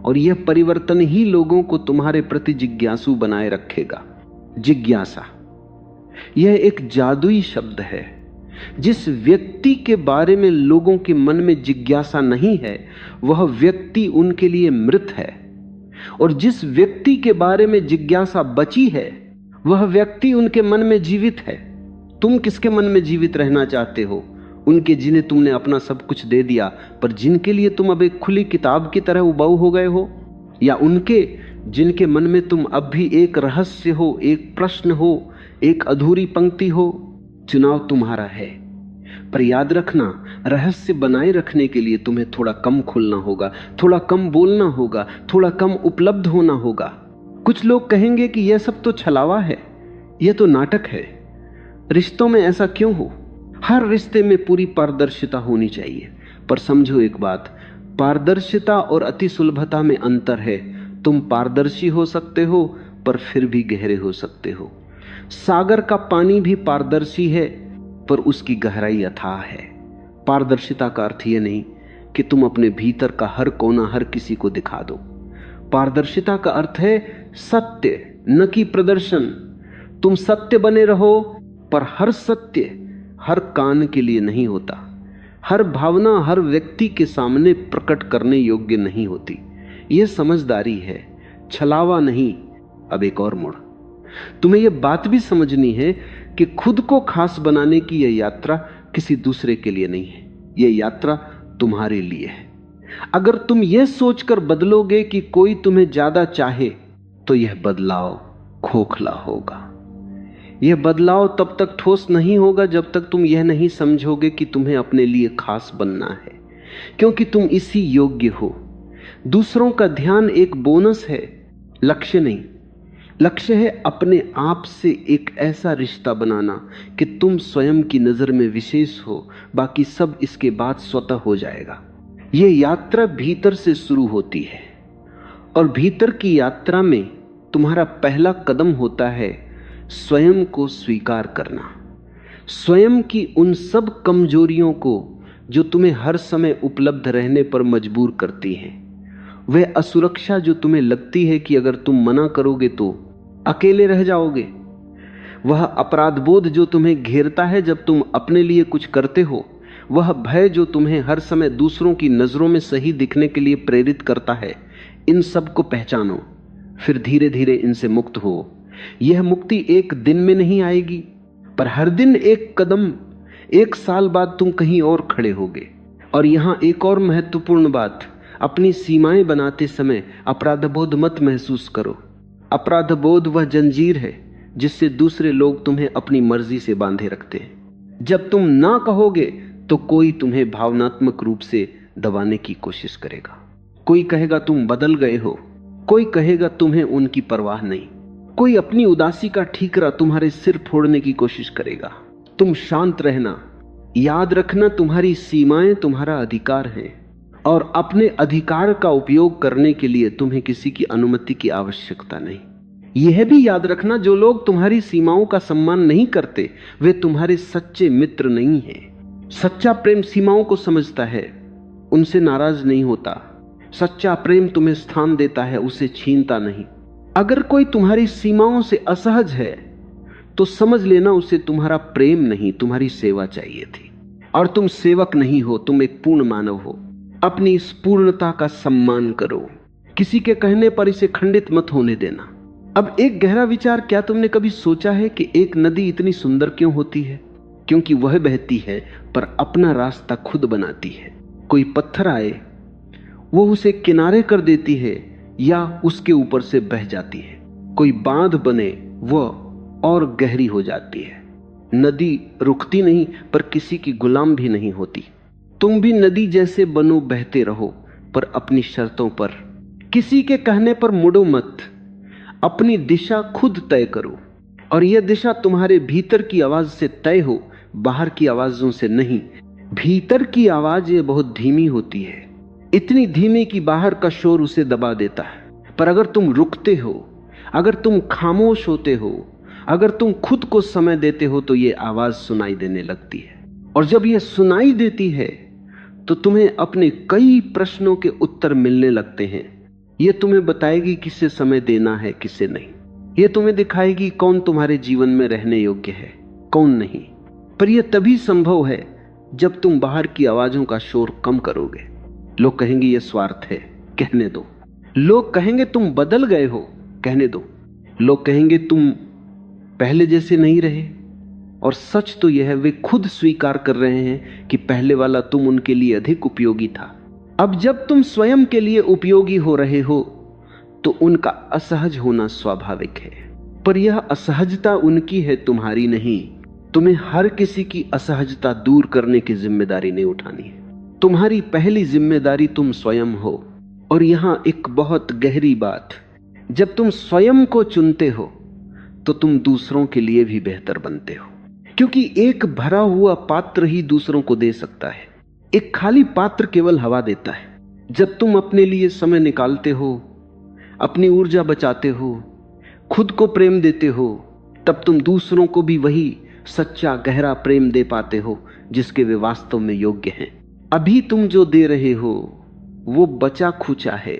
और यह परिवर्तन ही लोगों को तुम्हारे प्रति जिज्ञासु बनाए रखेगा। जिज्ञासा यह एक जादुई शब्द है। जिस व्यक्ति के बारे में लोगों के मन में जिज्ञासा नहीं है वह व्यक्ति उनके लिए मृत है, और जिस व्यक्ति के बारे में जिज्ञासा बची है वह व्यक्ति उनके मन में जीवित है। तुम किसके मन में जीवित रहना चाहते हो? उनके जिन्हें तुमने अपना सब कुछ दे दिया पर जिनके लिए तुम अब एक खुली किताब की तरह उबाऊ हो गए हो, या उनके जिनके मन में तुम अब भी एक रहस्य हो, एक प्रश्न हो, एक अधूरी पंक्ति हो? चुनाव तुम्हारा है। पर याद रखना, रहस्य बनाए रखने के लिए तुम्हें थोड़ा कम खुलना होगा, थोड़ा कम बोलना होगा, थोड़ा कम उपलब्ध होना होगा। कुछ लोग कहेंगे कि यह सब तो छलावा है, यह तो नाटक है। रिश्तों में ऐसा क्यों हो? हर रिश्ते में पूरी पारदर्शिता होनी चाहिए। पर समझो एक बात, पारदर्शिता और अति सुलभता में अंतर है। तुम पारदर्शी हो सकते हो पर फिर भी गहरे हो सकते हो। सागर का पानी भी पारदर्शी है पर उसकी गहराई अथाह है। पारदर्शिता का अर्थ यह नहीं कि तुम अपने भीतर का हर कोना हर किसी को दिखा दो। पारदर्शिता का अर्थ है सत्य, न कि प्रदर्शन। तुम सत्य बने रहो, पर हर सत्य हर कान के लिए नहीं होता, हर भावना हर व्यक्ति के सामने प्रकट करने योग्य नहीं होती। यह समझदारी है, छलावा नहीं। अब एक और मोड़, तुम्हें यह बात भी समझनी है कि खुद को खास बनाने की यह यात्रा किसी दूसरे के लिए नहीं है, यह यात्रा तुम्हारे लिए है। अगर तुम यह सोचकर बदलोगे कि कोई तुम्हें ज्यादा चाहे, तो यह बदलाव खोखला होगा। यह बदलाव तब तक ठोस नहीं होगा जब तक तुम यह नहीं समझोगे कि तुम्हें अपने लिए खास बनना है, क्योंकि तुम इसी योग्य हो। दूसरों का ध्यान एक बोनस है, लक्ष्य नहीं। लक्ष्य है अपने आप से एक ऐसा रिश्ता बनाना कि तुम स्वयं की नजर में विशेष हो, बाकी सब इसके बाद स्वतः हो जाएगा। यह यात्रा भीतर से शुरू होती है, और भीतर की यात्रा में तुम्हारा पहला कदम होता है स्वयं को स्वीकार करना, स्वयं की उन सब कमजोरियों को जो तुम्हें हर समय उपलब्ध रहने पर मजबूर करती हैं। वह असुरक्षा जो तुम्हें लगती है कि अगर तुम मना करोगे तो अकेले रह जाओगे, वह अपराध बोध जो तुम्हें घेरता है जब तुम अपने लिए कुछ करते हो, वह भय जो तुम्हें हर समय दूसरों की नजरों में सही दिखने के लिए प्रेरित करता है, इन सब को पहचानो, फिर धीरे धीरे इनसे मुक्त हो। यह मुक्ति एक दिन में नहीं आएगी, पर हर दिन एक कदम, एक साल बाद तुम कहीं और खड़े होगे। और यहां एक और महत्वपूर्ण बात, अपनी सीमाएं बनाते समय अपराधबोध मत महसूस करो। अपराधबोध वह जंजीर है जिससे दूसरे लोग तुम्हें अपनी मर्जी से बांधे रखते हैं। जब तुम ना कहोगे तो कोई तुम्हें भावनात्मक रूप से दबाने की कोशिश करेगा। कोई कहेगा तुम बदल गए हो, कोई कहेगा तुम्हें उनकी परवाह नहीं, कोई अपनी उदासी का ठीकरा तुम्हारे सिर फोड़ने की कोशिश करेगा। तुम शांत रहना, याद रखना तुम्हारी सीमाएं तुम्हारा अधिकार है, और अपने अधिकार का उपयोग करने के लिए तुम्हें किसी की अनुमति की आवश्यकता नहीं। यह भी याद रखना, जो लोग तुम्हारी सीमाओं का सम्मान नहीं करते वे तुम्हारे सच्चे मित्र नहीं हैं। सच्चा प्रेम सीमाओं को समझता है, उनसे नाराज नहीं होता। सच्चा प्रेम तुम्हें स्थान देता है, उसे छीनता नहीं। अगर कोई तुम्हारी सीमाओं से असहज है तो समझ लेना उसे तुम्हारा प्रेम नहीं, तुम्हारी सेवा चाहिए थी। और तुम सेवक नहीं हो, तुम एक पूर्ण मानव हो। अपनी इस पूर्णता का सम्मान करो, किसी के कहने पर इसे खंडित मत होने देना। अब एक गहरा विचार, क्या तुमने कभी सोचा है कि एक नदी इतनी सुंदर क्यों होती है? क्योंकि वह बहती है पर अपना रास्ता खुद बनाती है। कोई पत्थर आए वो उसे किनारे कर देती है या उसके ऊपर से बह जाती है। कोई बांध बने वह और गहरी हो जाती है। नदी रुकती नहीं पर किसी की गुलाम भी नहीं होती। तुम भी नदी जैसे बनो, बहते रहो पर अपनी शर्तों पर। किसी के कहने पर मुड़ो मत, अपनी दिशा खुद तय करो। और यह दिशा तुम्हारे भीतर की आवाज से तय हो, बाहर की आवाजों से नहीं। भीतर की आवाज ये बहुत धीमी होती है, इतनी धीमी कि बाहर का शोर उसे दबा देता है। पर अगर तुम रुकते हो, अगर तुम खामोश होते हो, अगर तुम खुद को समय देते हो तो ये आवाज सुनाई देने लगती है। और जब ये सुनाई देती है तो तुम्हें अपने कई प्रश्नों के उत्तर मिलने लगते हैं। ये तुम्हें बताएगी किसे समय देना है, किसे नहीं। ये तुम्हें दिखाएगी कौन तुम्हारे जीवन में रहने योग्य है, कौन नहीं। पर यह तभी संभव है जब तुम बाहर की आवाजों का शोर कम करोगे। लोग कहेंगे यह स्वार्थ है, कहने दो। लोग कहेंगे तुम बदल गए हो, कहने दो। लोग कहेंगे तुम पहले जैसे नहीं रहे। और सच तो यह है, वे खुद स्वीकार कर रहे हैं कि पहले वाला तुम उनके लिए अधिक उपयोगी था। अब जब तुम स्वयं के लिए उपयोगी हो रहे हो तो उनका असहज होना स्वाभाविक है। पर यह असहजता उनकी है, तुम्हारी नहीं। तुम्हें हर किसी की असहजता दूर करने की जिम्मेदारी नहीं उठानी है। तुम्हारी पहली जिम्मेदारी तुम स्वयं हो। और यहां एक बहुत गहरी बात, जब तुम स्वयं को चुनते हो तो तुम दूसरों के लिए भी बेहतर बनते हो, क्योंकि एक भरा हुआ पात्र ही दूसरों को दे सकता है। एक खाली पात्र केवल हवा देता है। जब तुम अपने लिए समय निकालते हो, अपनी ऊर्जा बचाते हो, खुद को प्रेम देते हो, तब तुम दूसरों को भी वही सच्चा गहरा प्रेम दे पाते हो जिसके वे वास्तव में योग्य हैं। अभी तुम जो दे रहे हो वो बचा खुचा है,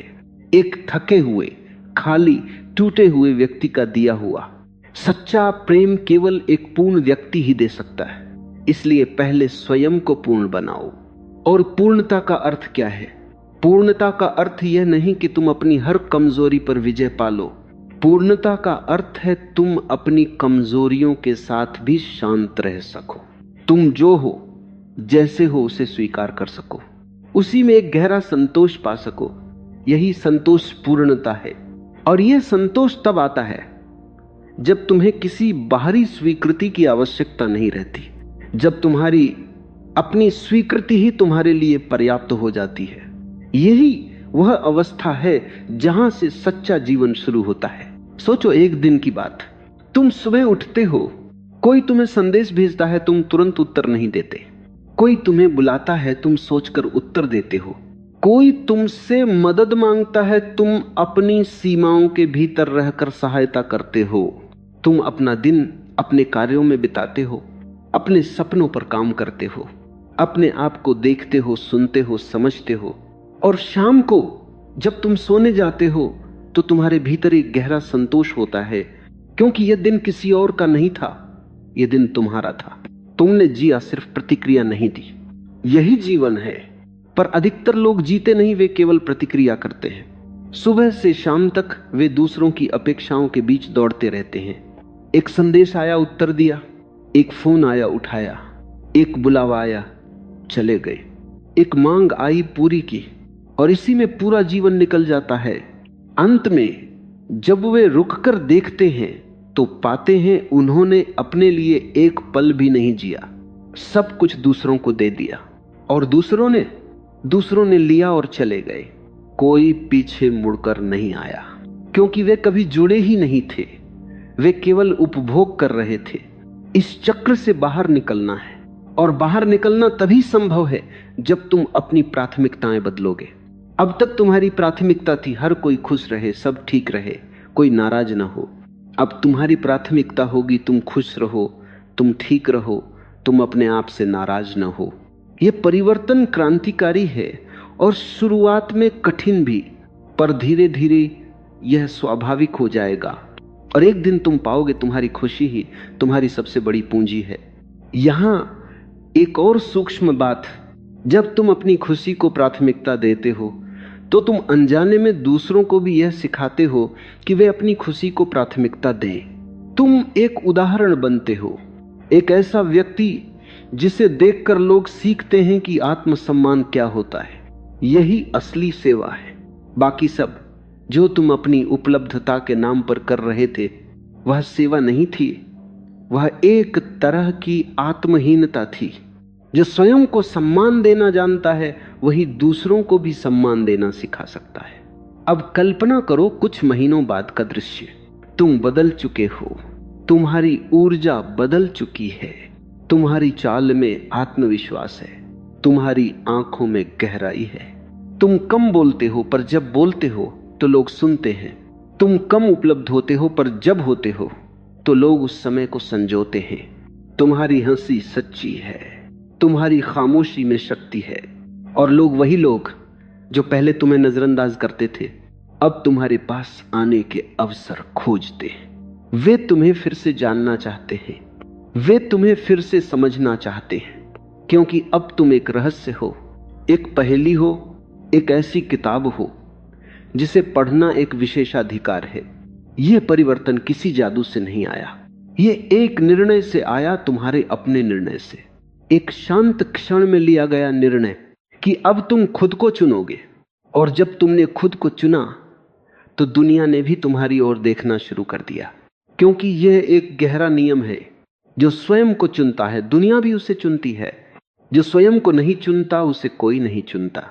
एक थके हुए, खाली, टूटे हुए व्यक्ति का दिया हुआ। सच्चा प्रेम केवल एक पूर्ण व्यक्ति ही दे सकता है। इसलिए पहले स्वयं को पूर्ण बनाओ। और पूर्णता का अर्थ क्या है? पूर्णता का अर्थ यह नहीं कि तुम अपनी हर कमजोरी पर विजय पालो। पूर्णता का अर्थ है तुम अपनी कमजोरियों के साथ भी शांत रह सको। तुम जो हो, जैसे हो, उसे स्वीकार कर सको, उसी में एक गहरा संतोष पा सको। यही संतोष पूर्णता है। और यह संतोष तब आता है जब तुम्हें किसी बाहरी स्वीकृति की आवश्यकता नहीं रहती, जब तुम्हारी अपनी स्वीकृति ही तुम्हारे लिए पर्याप्त हो जाती है। यही वह अवस्था है जहां से सच्चा जीवन शुरू होता है। सोचो, एक दिन की बात, तुम सुबह उठते हो, कोई तुम्हें संदेश भेजता है, तुम तुरंत उत्तर नहीं देते। कोई तुम्हें बुलाता है, तुम सोचकर उत्तर देते हो। कोई तुमसे मदद मांगता है, तुम अपनी सीमाओं के भीतर रहकर सहायता करते हो। तुम अपना दिन अपने कार्यों में बिताते हो, अपने सपनों पर काम करते हो, अपने आप को देखते हो, सुनते हो, समझते हो। और शाम को जब तुम सोने जाते हो तो तुम्हारे भीतर एक गहरा संतोष होता है, क्योंकि यह दिन किसी और का नहीं था, यह दिन तुम्हारा था। तुमने जिया, सिर्फ प्रतिक्रिया नहीं दी। यही जीवन है। पर अधिकतर लोग जीते नहीं, वे केवल प्रतिक्रिया करते हैं। सुबह से शाम तक वे दूसरों की अपेक्षाओं के बीच दौड़ते रहते हैं। एक संदेश आया, उत्तर दिया। एक फोन आया, उठाया। एक बुलावा आया, चले गए। एक मांग आई, पूरी की। और इसी में पूरा जीवन निकल जाता है। अंत में जब वे रुककर देखते हैं तो पाते हैं उन्होंने अपने लिए एक पल भी नहीं जिया। सब कुछ दूसरों को दे दिया और दूसरों ने लिया और चले गए। कोई पीछे मुड़कर नहीं आया, क्योंकि वे कभी जुड़े ही नहीं थे। वे केवल उपभोग कर रहे थे। इस चक्र से बाहर निकलना है, और बाहर निकलना तभी संभव है जब तुम अपनी प्राथमिकताएं बदलोगे। अब तक तुम्हारी प्राथमिकता थी हर कोई खुश रहे, सब ठीक रहे, कोई नाराज ना हो। अब तुम्हारी प्राथमिकता होगी तुम खुश रहो, तुम ठीक रहो, तुम अपने आप से नाराज ना हो। यह परिवर्तन क्रांतिकारी है और शुरुआत में कठिन भी, पर धीरे धीरे यह स्वाभाविक हो जाएगा। और एक दिन तुम पाओगे तुम्हारी खुशी ही तुम्हारी सबसे बड़ी पूंजी है। यहां एक और सूक्ष्म बात, जब तुम अपनी खुशी को प्राथमिकता देते हो तो तुम अनजाने में दूसरों को भी यह सिखाते हो कि वे अपनी खुशी को प्राथमिकता दें। तुम एक उदाहरण बनते हो, एक ऐसा व्यक्ति जिसे देखकर लोग सीखते हैं कि आत्मसम्मान क्या होता है। यही असली सेवा है। बाकी सब जो तुम अपनी उपलब्धता के नाम पर कर रहे थे, वह सेवा नहीं थी, वह एक तरह की आत्महीनता थी। जो स्वयं को सम्मान देना जानता है, वही दूसरों को भी सम्मान देना सिखा सकता है। अब कल्पना करो कुछ महीनों बाद का दृश्य। तुम बदल चुके हो, तुम्हारी ऊर्जा बदल चुकी है, तुम्हारी चाल में आत्मविश्वास है, तुम्हारी आंखों में गहराई है। तुम कम बोलते हो, पर जब बोलते हो तो लोग सुनते हैं। तुम कम उपलब्ध होते हो, पर जब होते हो तो लोग उस समय को संजोते हैं। तुम्हारी हंसी सच्ची है, तुम्हारी खामोशी में शक्ति है। और वही लोग जो पहले तुम्हें नजरअंदाज करते थे, अब तुम्हारे पास आने के अवसर खोजते हैं। वे तुम्हें फिर से जानना चाहते हैं, वे तुम्हें फिर से समझना चाहते हैं, क्योंकि अब तुम एक रहस्य हो, एक पहेली हो, एक ऐसी किताब हो जिसे पढ़ना एक विशेषाधिकार है। यह परिवर्तन किसी जादू से नहीं आया, यह एक निर्णय से आया, तुम्हारे अपने निर्णय से। एक शांत क्षण में लिया गया निर्णय कि अब तुम खुद को चुनोगे। और जब तुमने खुद को चुना तो दुनिया ने भी तुम्हारी ओर देखना शुरू कर दिया, क्योंकि यह एक गहरा नियम है। जो स्वयं को चुनता है, दुनिया भी उसे चुनती है। जो स्वयं को नहीं चुनता, उसे कोई नहीं चुनता।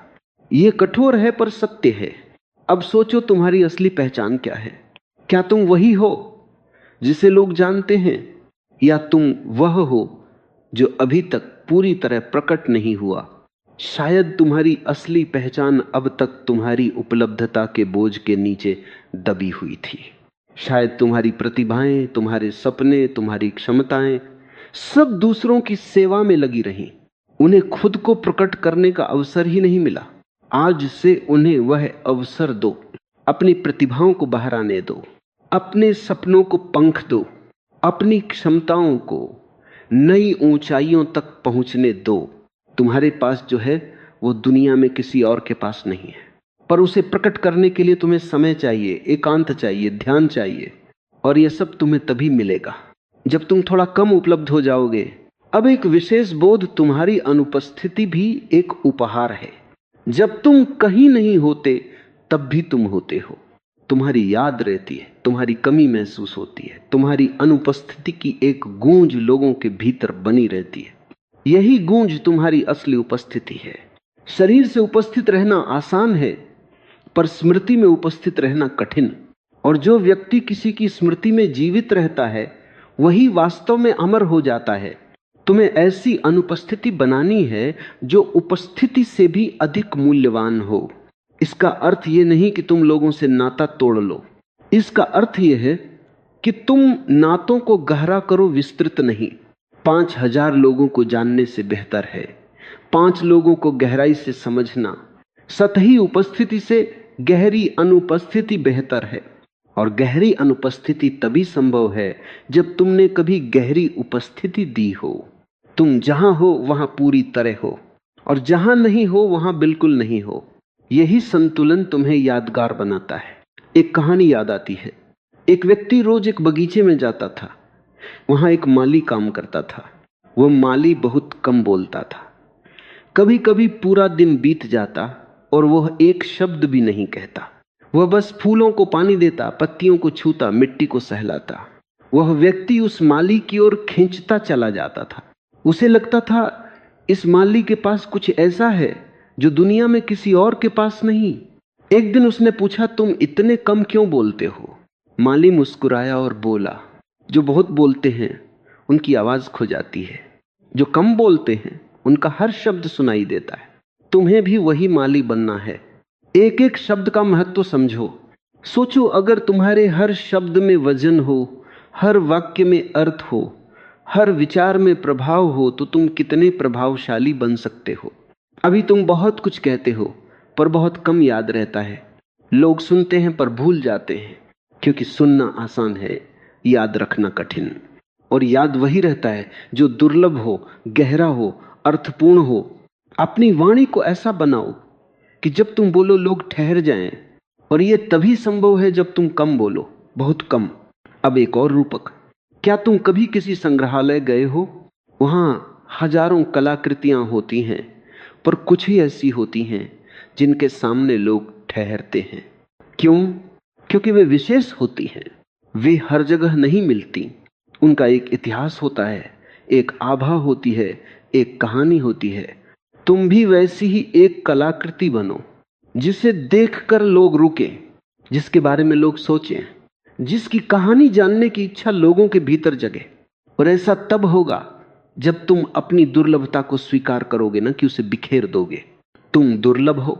यह कठोर है पर सत्य है। अब सोचो, तुम्हारी असली पहचान क्या है? क्या तुम वही हो जिसे लोग जानते हैं, या तुम वह हो जो अभी तक पूरी तरह प्रकट नहीं हुआ? शायद तुम्हारी असली पहचान अब तक तुम्हारी उपलब्धता के बोझ के नीचे दबी हुई थी। शायद तुम्हारी प्रतिभाएं, तुम्हारे सपने, तुम्हारी क्षमताएं सब दूसरों की सेवा में लगी रहीं। उन्हें खुद को प्रकट करने का अवसर ही नहीं मिला। आज से उन्हें वह अवसर दो। अपनी प्रतिभाओं को बाहर आने दो, अपने सपनों को पंख दो, अपनी क्षमताओं को नई ऊंचाइयों तक पहुंचने दो। तुम्हारे पास जो है वो दुनिया में किसी और के पास नहीं है, पर उसे प्रकट करने के लिए तुम्हें समय चाहिए, एकांत चाहिए, ध्यान चाहिए। और यह सब तुम्हें तभी मिलेगा जब तुम थोड़ा कम उपलब्ध हो जाओगे। अब एक विशेष बोध, तुम्हारी अनुपस्थिति भी एक उपहार है। जब तुम कहीं नहीं होते तब भी तुम होते हो। तुम्हारी याद रहती है, तुम्हारी कमी महसूस होती है, तुम्हारी अनुपस्थिति की एक गूंज लोगों के भीतर बनी रहती है। यही गूंज तुम्हारी असली उपस्थिति है। शरीर से उपस्थित रहना आसान है, पर स्मृति में उपस्थित रहना कठिन। और जो व्यक्ति किसी की स्मृति में जीवित रहता है वही वास्तव में अमर हो जाता है। तुम्हें ऐसी अनुपस्थिति बनानी है जो उपस्थिति से भी अधिक मूल्यवान हो। इसका अर्थ यह नहीं कि तुम लोगों से नाता तोड़ लो। इसका अर्थ यह है कि तुम नातों को गहरा करो, विस्तृत नहीं। 5,000 लोगों को जानने से बेहतर है 5 लोगों को गहराई से समझना। सतही उपस्थिति से गहरी अनुपस्थिति बेहतर है। और गहरी अनुपस्थिति तभी संभव है जब तुमने कभी गहरी उपस्थिति दी हो। तुम जहां हो वहां पूरी तरह हो, और जहां नहीं हो वहां बिल्कुल नहीं हो। यही संतुलन तुम्हें यादगार बनाता है। एक कहानी याद आती है। एक व्यक्ति रोज एक बगीचे में जाता था। वहां एक माली काम करता था। वह माली बहुत कम बोलता था। कभी कभी पूरा दिन बीत जाता और वह एक शब्द भी नहीं कहता। वह बस फूलों को पानी देता, पत्तियों को छूता, मिट्टी को सहलाता। वह व्यक्ति उस माली की ओर खींचता चला जाता था। उसे लगता था इस माली के पास कुछ ऐसा है जो दुनिया में किसी और के पास नहीं। एक दिन उसने पूछा, तुम इतने कम क्यों बोलते हो? माली मुस्कुराया और बोला, जो बहुत बोलते हैं उनकी आवाज खो जाती है, जो कम बोलते हैं उनका हर शब्द सुनाई देता है। तुम्हें भी वही माली बनना है। एक एक शब्द का महत्व समझो। सोचो, अगर तुम्हारे हर शब्द में वजन हो, हर वाक्य में अर्थ हो, हर विचार में प्रभाव हो, तो तुम कितने प्रभावशाली बन सकते हो। अभी तुम बहुत कुछ कहते हो पर बहुत कम याद रहता है। लोग सुनते हैं पर भूल जाते हैं, क्योंकि सुनना आसान है, याद रखना कठिन। और याद वही रहता है जो दुर्लभ हो, गहरा हो, अर्थपूर्ण हो। अपनी वाणी को ऐसा बनाओ कि जब तुम बोलो लोग ठहर जाएं। और यह तभी संभव है जब तुम कम बोलो, बहुत कम। अब एक और रूपक, क्या तुम कभी किसी संग्रहालय गए हो? वहां हजारों कलाकृतियां होती हैं, पर कुछ ही ऐसी होती हैं जिनके सामने लोग ठहरते हैं। क्यों? क्योंकि वे विशेष होती हैं। वे हर जगह नहीं मिलती। उनका एक इतिहास होता है, एक आभा होती है, एक कहानी होती है। तुम भी वैसी ही एक कलाकृति बनो, जिसे देखकर लोग रुके, जिसके बारे में लोग सोचें, जिसकी कहानी जानने की इच्छा लोगों के भीतर जगे। और ऐसा तब होगा जब तुम अपनी दुर्लभता को स्वीकार करोगे, ना कि उसे बिखेर दोगे। तुम दुर्लभ हो,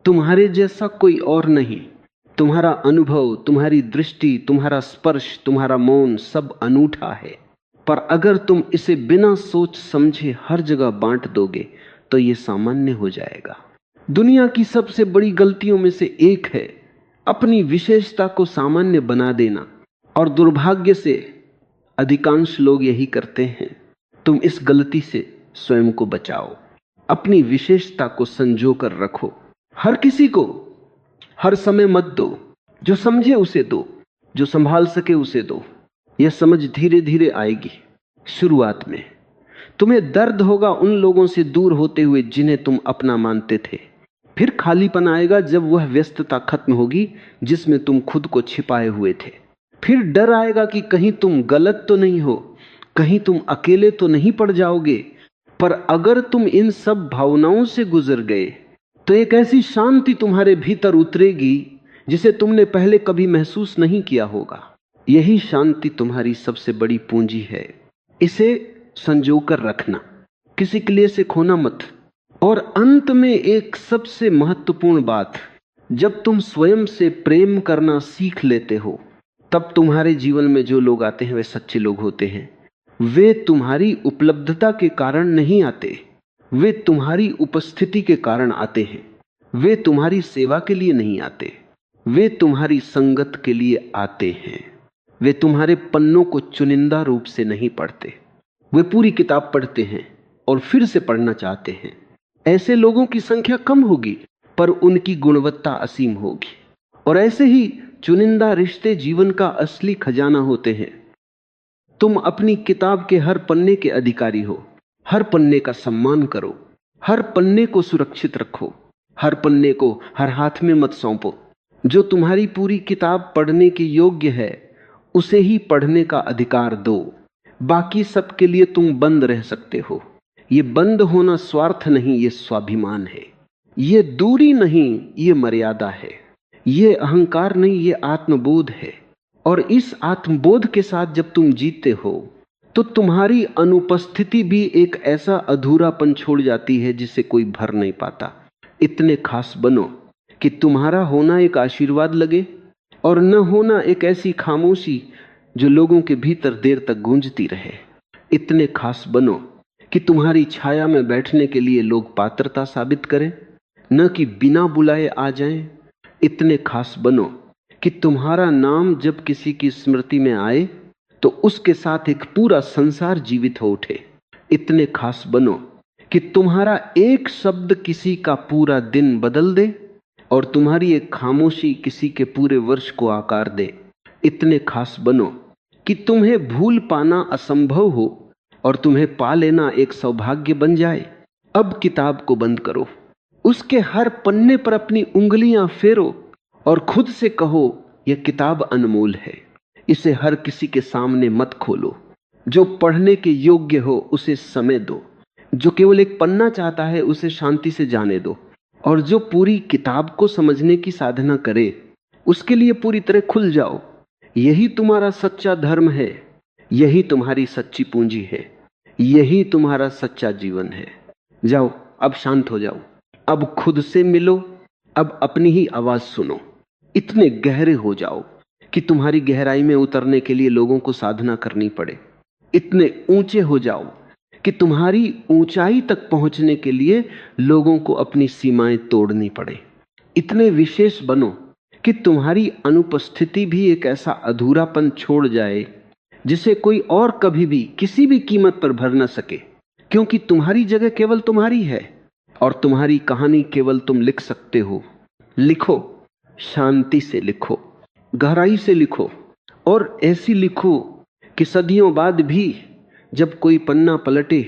तुम्हारे जैसा कोई और नहीं। तुम्हारा अनुभव, तुम्हारी दृष्टि, तुम्हारा स्पर्श, तुम्हारा मौन सब अनूठा है। पर अगर तुम इसे बिना सोच समझे हर जगह बांट दोगे तो यह सामान्य हो जाएगा। दुनिया की सबसे बड़ी गलतियों में से एक है अपनी विशेषता को सामान्य बना देना, और दुर्भाग्य से अधिकांश लोग यही करते हैं। तुम इस गलती से स्वयं को बचाओ। अपनी विशेषता को संजो कर रखो। हर किसी को हर समय मत दो। जो समझे उसे दो, जो संभाल सके उसे दो। यह समझ धीरे धीरे आएगी। शुरुआत में तुम्हें दर्द होगा उन लोगों से दूर होते हुए जिन्हें तुम अपना मानते थे। फिर खालीपन आएगा जब वह व्यस्तता खत्म होगी जिसमें तुम खुद को छिपाए हुए थे। फिर डर आएगा कि कहीं तुम गलत तो नहीं हो, कहीं तुम अकेले तो नहीं पड़ जाओगे। पर अगर तुम इन सब भावनाओं से गुजर गए तो एक ऐसी शांति तुम्हारे भीतर उतरेगी जिसे तुमने पहले कभी महसूस नहीं किया होगा। यही शांति तुम्हारी सबसे बड़ी पूंजी है। इसे संजोकर रखना, किसी के लिए से खोना मत। और अंत में एक सबसे महत्वपूर्ण बात, जब तुम स्वयं से प्रेम करना सीख लेते हो तब तुम्हारे जीवन में जो लोग आते हैं वे सच्चे लोग होते हैं। वे तुम्हारी उपलब्धता के कारण नहीं आते, वे तुम्हारी उपस्थिति के कारण आते हैं। वे तुम्हारी सेवा के लिए नहीं आते, वे तुम्हारी संगत के लिए आते हैं। वे तुम्हारे पन्नों को चुनिंदा रूप से नहीं पढ़ते, वे पूरी किताब पढ़ते हैं और फिर से पढ़ना चाहते हैं। ऐसे लोगों की संख्या कम होगी, पर उनकी गुणवत्ता असीम होगी। और ऐसे ही चुनिंदा रिश्ते जीवन का असली खजाना होते हैं। तुम अपनी किताब के हर पन्ने के अधिकारी हो। हर पन्ने का सम्मान करो, हर पन्ने को सुरक्षित रखो, हर पन्ने को हर हाथ में मत सौंपो। जो तुम्हारी पूरी किताब पढ़ने के योग्य है उसे ही पढ़ने का अधिकार दो। बाकी सब के लिए तुम बंद रह सकते हो। ये बंद होना स्वार्थ नहीं, ये स्वाभिमान है। ये दूरी नहीं, ये मर्यादा है। ये अहंकार नहीं, ये आत्मबोध है। और इस आत्मबोध के साथ जब तुम जीते हो तो तुम्हारी अनुपस्थिति भी एक ऐसा अधूरापन छोड़ जाती है जिसे कोई भर नहीं पाता। इतने खास बनो कि तुम्हारा होना एक आशीर्वाद लगे और न होना एक ऐसी खामोशी जो लोगों के भीतर देर तक गूंजती रहे। इतने खास बनो कि तुम्हारी छाया में बैठने के लिए लोग पात्रता साबित करें, न कि बिना बुलाए आ जाएं। इतने खास बनो कि तुम्हारा नाम जब किसी की स्मृति में आए तो उसके साथ एक पूरा संसार जीवित हो उठे। इतने खास बनो कि तुम्हारा एक शब्द किसी का पूरा दिन बदल दे और तुम्हारी एक खामोशी किसी के पूरे वर्ष को आकार दे। इतने खास बनो कि तुम्हें भूल पाना असंभव हो और तुम्हें पा लेना एक सौभाग्य बन जाए। अब किताब को बंद करो, उसके हर पन्ने पर अपनी उंगलियां फेरो और खुद से कहो, यह किताब अनमोल है, इसे हर किसी के सामने मत खोलो। जो पढ़ने के योग्य हो उसे समय दो, जो केवल एक पन्ना चाहता है उसे शांति से जाने दो, और जो पूरी किताब को समझने की साधना करे उसके लिए पूरी तरह खुल जाओ। यही तुम्हारा सच्चा धर्म है, यही तुम्हारी सच्ची पूंजी है, यही तुम्हारा सच्चा जीवन है। जाओ, अब शांत हो जाओ, अब खुद से मिलो, अब अपनी ही आवाज सुनो। इतने गहरे हो जाओ कि तुम्हारी गहराई में उतरने के लिए लोगों को साधना करनी पड़े। इतने ऊंचे हो जाओ कि तुम्हारी ऊंचाई तक पहुंचने के लिए लोगों को अपनी सीमाएं तोड़नी पड़े। इतने विशेष बनो कि तुम्हारी अनुपस्थिति भी एक ऐसा अधूरापन छोड़ जाए जिसे कोई और कभी भी किसी भी कीमत पर भर न सके, क्योंकि तुम्हारी जगह केवल तुम्हारी है और तुम्हारी कहानी केवल तुम लिख सकते हो। लिखो, शांति से लिखो, गहराई से लिखो, और ऐसी लिखो कि सदियों बाद भी जब कोई पन्ना पलटे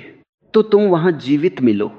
तो तुम वहां जीवित मिलो।